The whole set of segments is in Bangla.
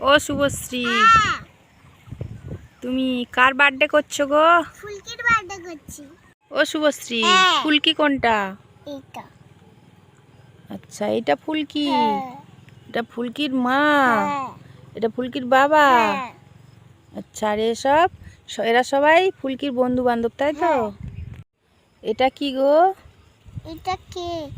ও শুভশ্রী, তুমি কার বার্থডে করছো গো? ফুলকির বার্থডে করছি। ও শুভশ্রী, ফুলকি কোনটা? এইটা। আচ্ছা, এটা ফুলকি। এটা ফুলকির মা, হ্যাঁ। এটা ফুলকির বাবা। হ্যাঁ। আচ্ছা, আর এরা সবাই ফুলকির বন্ধু বান্ধব, তাই তো? হ্যাঁ। এটা কি গো? এটা কেক।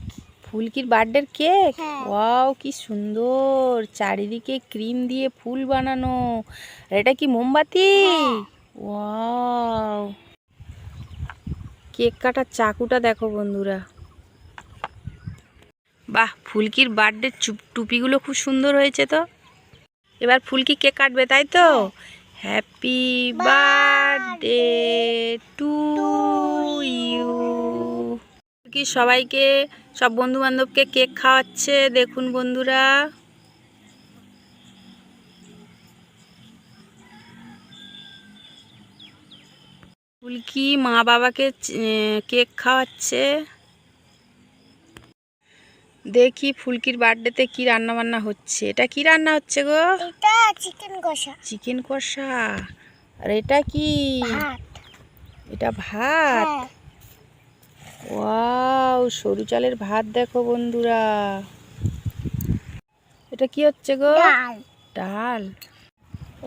ফুলকির বার্থডের কেক? হ্যাঁ। ওয়াও, কি সুন্দর! চারিদিকে ক্রিম দিয়ে ফুল বানানো। আর এটা কি মোমবাতি? হ্যাঁ। ওয়াও, কেক কাটার চাকুটা দেখো বন্ধুরা। বাহ, ফুলকির বার্থডে টুপিগুলো খুব সুন্দর হয়েছে তো। এবার ফুলকি কেক কাটবে, তাই তো? Happy birthday to you. Phulki সবাইকে, সব বন্ধু বান্ধবকে কেক খাওয়াচ্ছে, দেখুন বন্ধুরা। ফুলকি মা বাবাকে কেক খাওয়াচ্ছে। দেখি ফুলকির বার্থডেতে কি রান্না বান্না হচ্ছে। এটা কি রান্না হচ্ছে গো? এটা চিকেন কষা। চিকেন কষা। আর এটা কি? ভাত। এটা ভাত। হ্যাঁ। ওয়াও, সরু চালের ভাত দেখো বন্ধুরা। এটা কি হচ্ছে গো? ডাল। ডাল।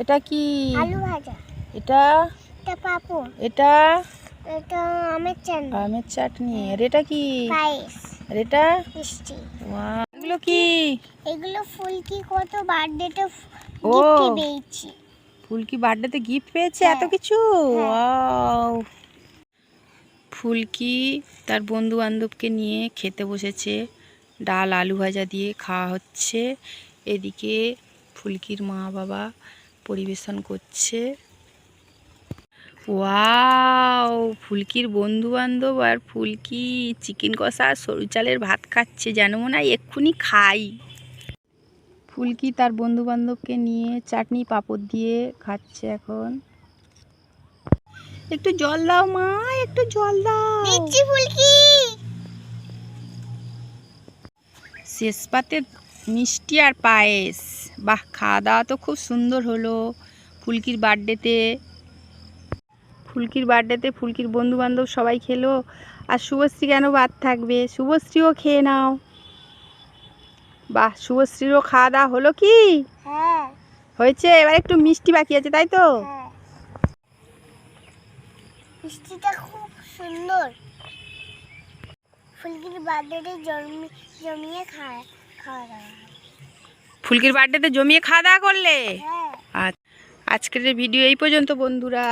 এটা কি? আলু ভাজা। এটা? এটা পাপড়। এটা? এটা আমের চাটনি। আমের চাটনি। আর এটা কি? পায়েস। আর এটা? মিষ্টি। ওয়াও, এগুলো কি? এগুলো ফুলকি কত বার্থডেতে ও, গিফট পেয়েছি। ফুলকি বার্থডেতে গিফট পেয়েছে এত হ্যাঁ। কিছু? হ্যাঁ। ওয়াও। ফুলকি তার বন্ধু বান্ধবকে নিয়ে খেতে বসেছে। ডাল আলু ভাজা দিয়ে খাওয়া হচ্ছে। এদিকে ফুলকির মা বাবা পরিবেশন করছে। ওয়াও, ফুলকির বন্ধু বান্ধব আর ফুলকি চিকেন কষা আর সরু চালের ভাত খাচ্ছে, যেন মনে হয় এক্ষুনি খাই। ফুলকি তার বন্ধু বান্ধবকে নিয়ে চাটনি পাঁপড় দিয়ে খাচ্ছে এখন। একটু জল দাও মা, একটু জল দাও। দিচ্ছি ফুলকি। শেষ পাতে মিষ্টি আর পায়েস। বাহ, খাওয়া দাওয়া তো খুব সুন্দর হলো ফুলকির বার্থডেতে। ফুলকির বন্ধু বান্ধব সবাই খেলো, আর শুভশ্রী কেন বাদ থাকবে? শুভশ্রীও খেয়ে নাও। বাহ, শুভশ্রীরও খাওয়া দাওয়া হলো কি? হ্যাঁ। হয়েছে। এবার একটু মিষ্টি বাকি আছে, তাই তো? হ্যাঁ। মিষ্টিটা খুব সুন্দর। ফুলকির বার্থডেতে জমিয়ে খাওয়া দাওয়া। ফুলকির বার্থডেতে জমিয়ে খাওয়া দাওয়া করলে? হ্যাঁ। আজকের ভিডিও এই পর্যন্ত বন্ধুরা।